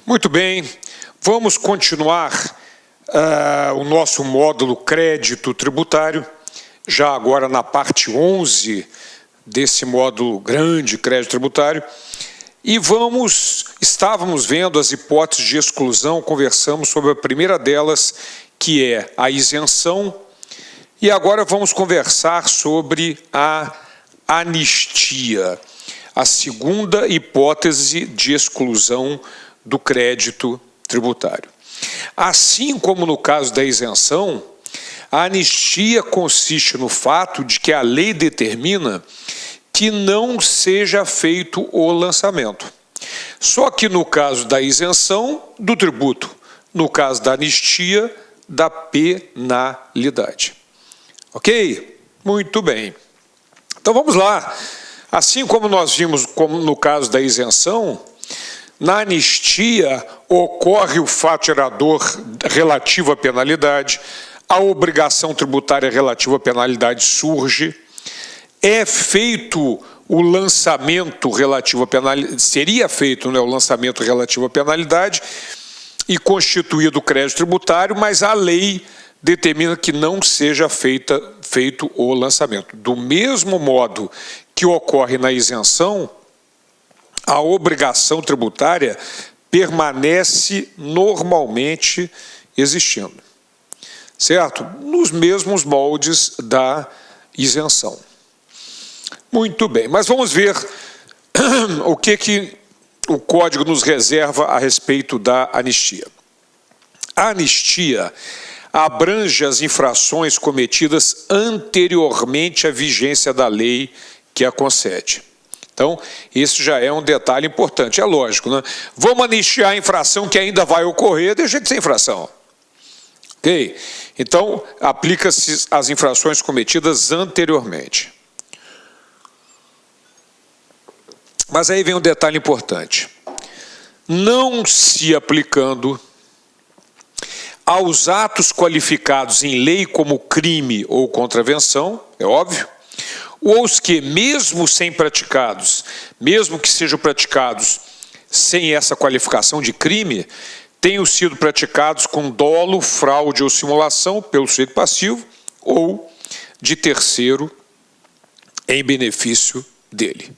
Muito bem, vamos continuar o nosso módulo crédito tributário, já agora na parte 11 desse módulo grande crédito tributário, e estávamos vendo as hipóteses de exclusão, conversamos sobre a primeira delas, que é a isenção, e agora vamos conversar sobre a anistia, a segunda hipótese de exclusão do crédito tributário. Assim como no caso da isenção, a anistia consiste no fato de que a lei determina que não seja feito o lançamento. Só que no caso da isenção, do tributo, no caso da anistia, da penalidade. Ok? Muito bem. Então vamos lá. Assim como nós vimos como no caso da isenção, na anistia ocorre o fato gerador relativo à penalidade, a obrigação tributária relativa à penalidade surge, é feito o lançamento relativo à penalidade, seria feito, né, o lançamento relativo à penalidade e constituído o crédito tributário, mas a lei determina que não seja feito o lançamento. Do mesmo modo que ocorre na isenção, a obrigação tributária permanece normalmente existindo, certo? Nos mesmos moldes da isenção. Muito bem, mas vamos ver o que o Código nos reserva a respeito da anistia. A anistia abrange as infrações cometidas anteriormente à vigência da lei que a concede. Então, isso já é um detalhe importante, é lógico, né? Vamos anistiar a infração que ainda vai ocorrer, deixa de ser infração. Ok? Então, aplica-se às infrações cometidas anteriormente. Mas aí vem um detalhe importante. Não se aplicando aos atos qualificados em lei como crime ou contravenção, é óbvio, ou os que, mesmo sem praticados, mesmo que sejam praticados sem essa qualificação de crime, tenham sido praticados com dolo, fraude ou simulação pelo sujeito passivo ou de terceiro em benefício dele.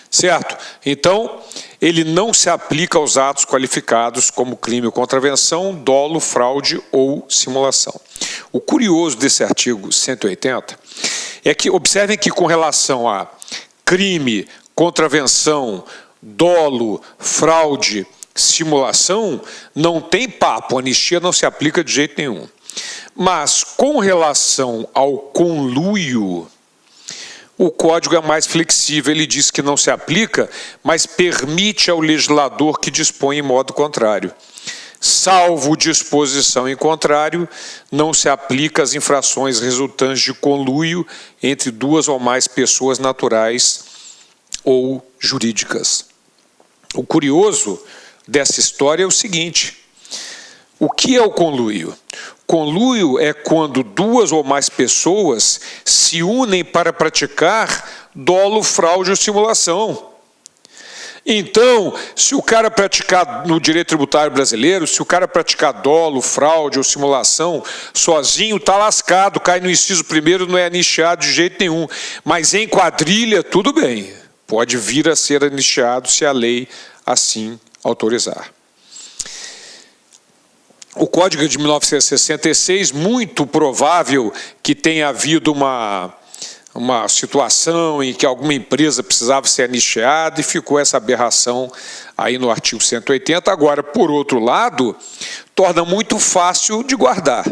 Certo? Então, ele não se aplica aos atos qualificados como crime ou contravenção, dolo, fraude ou simulação. O curioso desse artigo 180 é que, observem que com relação a crime, contravenção, dolo, fraude, simulação, não tem papo, a anistia não se aplica de jeito nenhum. Mas com relação ao conluio, o Código é mais flexível, ele diz que não se aplica, mas permite ao legislador que dispõe em modo contrário. Salvo disposição em contrário, não se aplica às infrações resultantes de conluio entre duas ou mais pessoas naturais ou jurídicas. O curioso dessa história é o seguinte: o que é o conluio? Conluio é quando duas ou mais pessoas se unem para praticar dolo, fraude ou simulação. Então, se o cara praticar no direito tributário brasileiro, se o cara praticar dolo, fraude ou simulação sozinho, está lascado, cai no inciso primeiro, não é anistiado de jeito nenhum. Mas em quadrilha, tudo bem, pode vir a ser anistiado se a lei assim autorizar. O Código é de 1966, muito provável que tenha havido uma situação em que alguma empresa precisava ser anistiada e ficou essa aberração aí no artigo 180. Agora, por outro lado, torna muito fácil de guardar,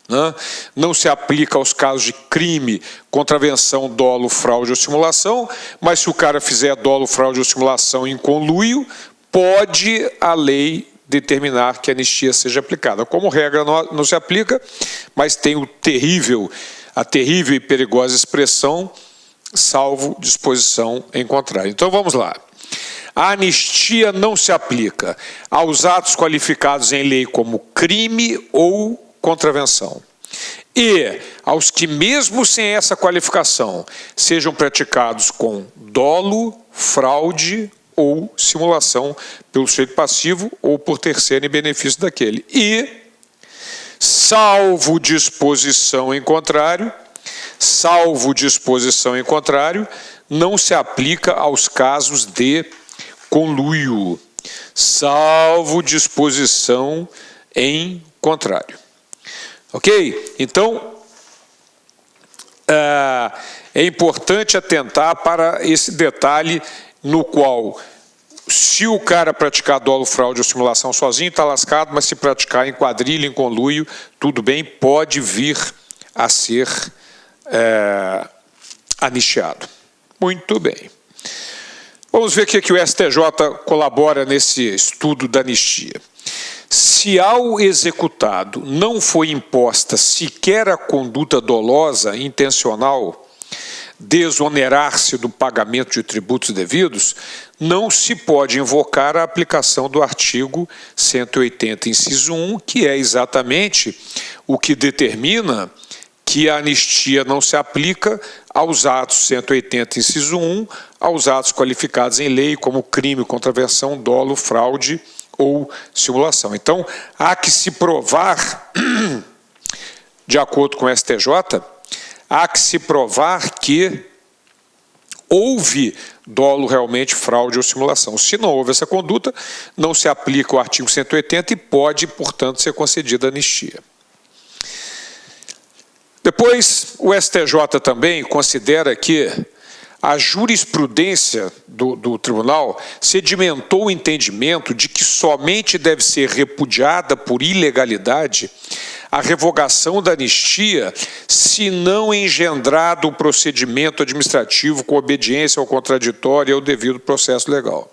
né? Não se aplica aos casos de crime, contravenção, dolo, fraude ou simulação, mas se o cara fizer dolo, fraude ou simulação em conluio, pode a lei determinar que a anistia seja aplicada. Como regra, não se aplica, mas tem a terrível e perigosa expressão, salvo disposição em contrário. Então vamos lá. A anistia não se aplica aos atos qualificados em lei como crime ou contravenção, e aos que, mesmo sem essa qualificação, sejam praticados com dolo, fraude ou simulação pelo sujeito passivo ou por terceiro em benefício daquele. E, salvo disposição em contrário, não se aplica aos casos de conluio, salvo disposição em contrário. Ok? Então, é importante atentar para esse detalhe no qual, se o cara praticar dolo, fraude ou simulação sozinho, está lascado, mas se praticar em quadrilha, em conluio, tudo bem, pode vir a ser anistiado. Muito bem. Vamos ver o que o STJ colabora nesse estudo da anistia. Se ao executado não foi imposta sequer a conduta dolosa intencional, desonerar-se do pagamento de tributos devidos, não se pode invocar a aplicação do artigo 180, inciso 1, que é exatamente o que determina que a anistia não se aplica aos atos 180, inciso 1, aos atos qualificados em lei como crime, contravenção, dolo, fraude ou simulação. Então, há que se provar, de acordo com o STJ, há que se provar que houve dolo realmente, fraude ou simulação. Se não houve essa conduta, não se aplica o artigo 180 e pode, portanto, ser concedida anistia. Depois, o STJ também considera que a jurisprudência do tribunal sedimentou o entendimento de que somente deve ser repudiada por ilegalidade a revogação da anistia se não engendrado o procedimento administrativo com obediência ao contraditório e ao devido processo legal.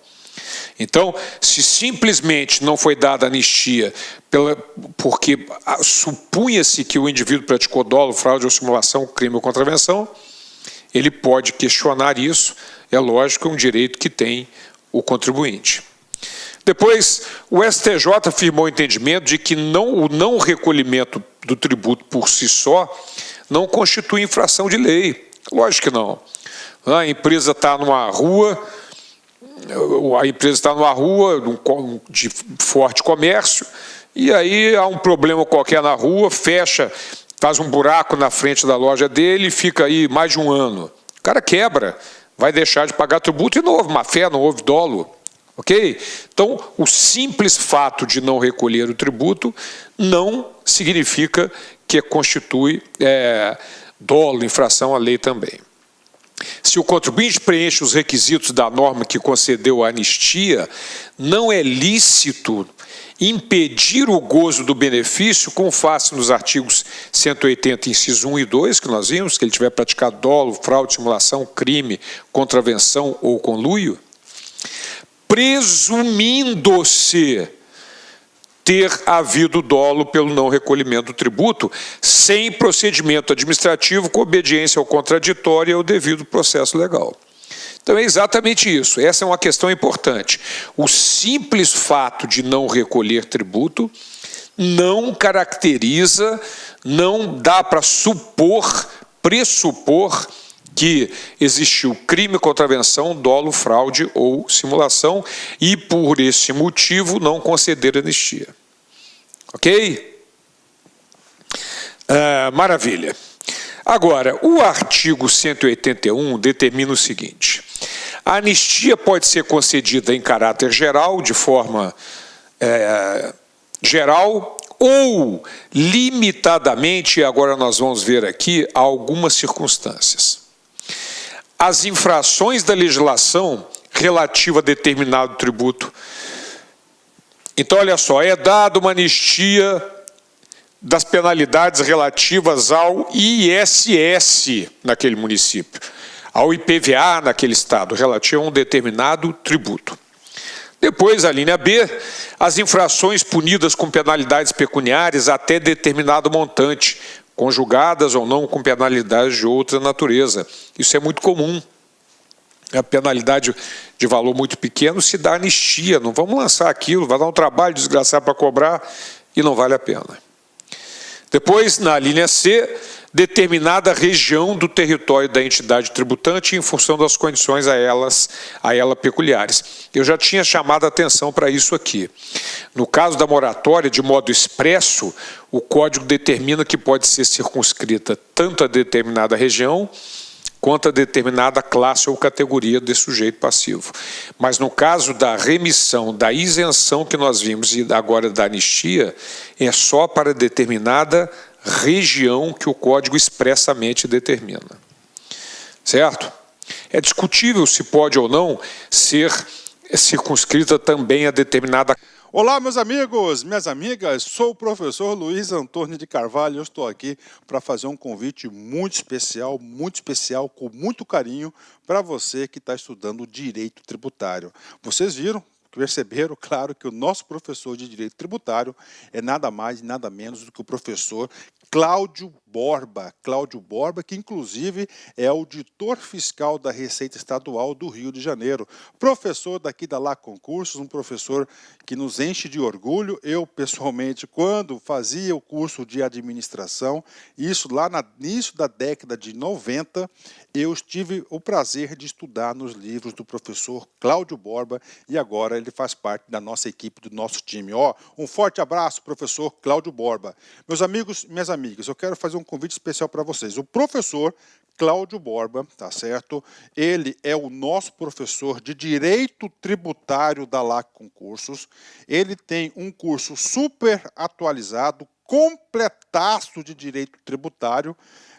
Então, se simplesmente não foi dada anistia porque supunha-se que o indivíduo praticou dolo, fraude ou simulação, crime ou contravenção, ele pode questionar isso, é lógico, é um direito que tem o contribuinte. Depois, o STJ afirmou o entendimento de que o não recolhimento do tributo por si só não constitui infração de lei. Lógico que não. A empresa está numa rua, de forte comércio, e aí há um problema qualquer na rua, fecha, faz um buraco na frente da loja dele e fica aí mais de um ano. O cara quebra, vai deixar de pagar tributo e não houve má-fé, não houve dolo. Ok? Então, o simples fato de não recolher o tributo não significa que constitui dolo, infração à lei também. Se o contribuinte preenche os requisitos da norma que concedeu a anistia, não é lícito impedir o gozo do benefício, como faz nos artigos 180, inciso 1 e 2, que nós vimos, que ele tiver praticado dolo, fraude, simulação, crime, contravenção ou conluio, presumindo-se ter havido dolo pelo não recolhimento do tributo, sem procedimento administrativo com obediência ao contraditório e ao devido processo legal. Então é exatamente isso, essa é uma questão importante. O simples fato de não recolher tributo não caracteriza, não dá para pressupor que existiu crime, contravenção, dolo, fraude ou simulação e, por esse motivo, não conceder anistia. Ok? Maravilha. Agora, o artigo 181 determina o seguinte: a anistia pode ser concedida em caráter geral, de forma geral, ou limitadamente, e agora nós vamos ver aqui, algumas circunstâncias. As infrações da legislação relativa a determinado tributo. Então, olha só, é dada uma anistia das penalidades relativas ao ISS naquele município, ao IPVA naquele estado, relativo a um determinado tributo. Depois, a linha B, as infrações punidas com penalidades pecuniárias até determinado montante, conjugadas ou não com penalidades de outra natureza. Isso é muito comum. A penalidade de valor muito pequeno se dá anistia. Não vamos lançar aquilo, vai dar um trabalho desgraçado para cobrar e não vale a pena. Depois, na linha C, determinada região do território da entidade tributante em função das condições a ela peculiares. Eu já tinha chamado a atenção para isso aqui. No caso da moratória, de modo expresso, o Código determina que pode ser circunscrita tanto a determinada região quanto a determinada classe ou categoria de sujeito passivo. Mas no caso da remissão, da isenção que nós vimos e agora da anistia, é só para determinada região que o Código expressamente determina. Certo? É discutível se pode ou não ser circunscrita também a determinada... Olá, meus amigos, minhas amigas, sou o professor Luiz Antônio de Carvalho e eu estou aqui para fazer um convite muito especial, com muito carinho para você que está estudando Direito Tributário. Vocês perceberam, claro, que o nosso professor de Direito Tributário é nada mais e nada menos do que o professor Cláudio Borba. Cláudio Borba, que inclusive é auditor fiscal da Receita Estadual do Rio de Janeiro. Professor daqui da Lá Concursos, um professor que nos enche de orgulho. Eu, pessoalmente, quando fazia o curso de administração, isso lá no início da década de 90, eu tive o prazer de estudar nos livros do professor Cláudio Borba e agora ele faz parte da nossa equipe, do nosso time. Um forte abraço, professor Cláudio Borba. Meus amigos, minhas amigas, eu quero fazer um convite especial para vocês. O professor Cláudio Borba, tá certo? Ele é o nosso professor de Direito Tributário da LAC Concursos. Ele tem um curso super atualizado, completaço de Direito Tributário,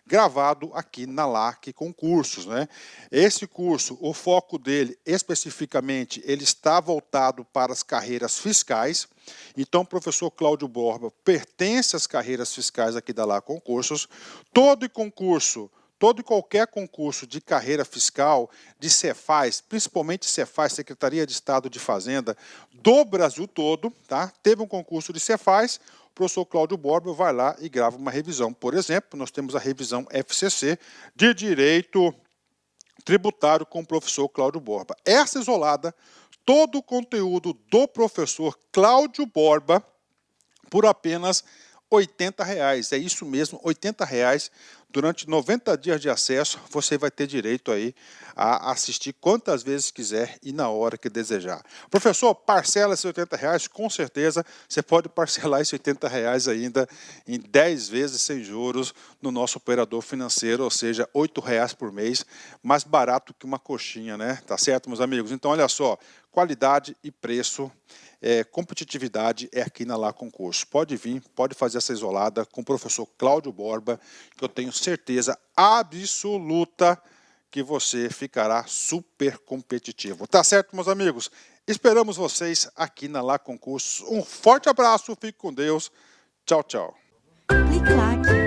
gravado aqui na LAC Concursos, né? Esse curso, o foco dele especificamente, ele está voltado para as carreiras fiscais. Então, o professor Cláudio Borba pertence às carreiras fiscais aqui da LAC Concursos. Todo e qualquer concurso de carreira fiscal, de Cefaz, principalmente Cefaz, Secretaria de Estado de Fazenda, do Brasil todo, tá? Teve um concurso de Cefaz, o professor Cláudio Borba vai lá e grava uma revisão. Por exemplo, nós temos a revisão FCC de Direito Tributário com o professor Cláudio Borba. Essa isolada, todo o conteúdo do professor Cláudio Borba por apenas R$ 80,00. É isso mesmo, R$ 80,00. Durante 90 dias de acesso, você vai ter direito aí a assistir quantas vezes quiser e na hora que desejar. Professor, parcela esses R$ 80,00, com certeza você pode parcelar esses R$ 80,00 ainda em 10 vezes sem juros no nosso operador financeiro, ou seja, R$ 8,00 por mês, mais barato que uma coxinha, né? Tá certo, meus amigos? Então, olha só, qualidade e preço, competitividade é aqui na Lá Concurso. Pode vir, pode fazer essa isolada com o professor Cláudio Borba, que eu tenho certeza absoluta que você ficará super competitivo. Tá certo, meus amigos? Esperamos vocês aqui na Lá Concursos. Um forte abraço, fique com Deus. Tchau, tchau. Clique lá.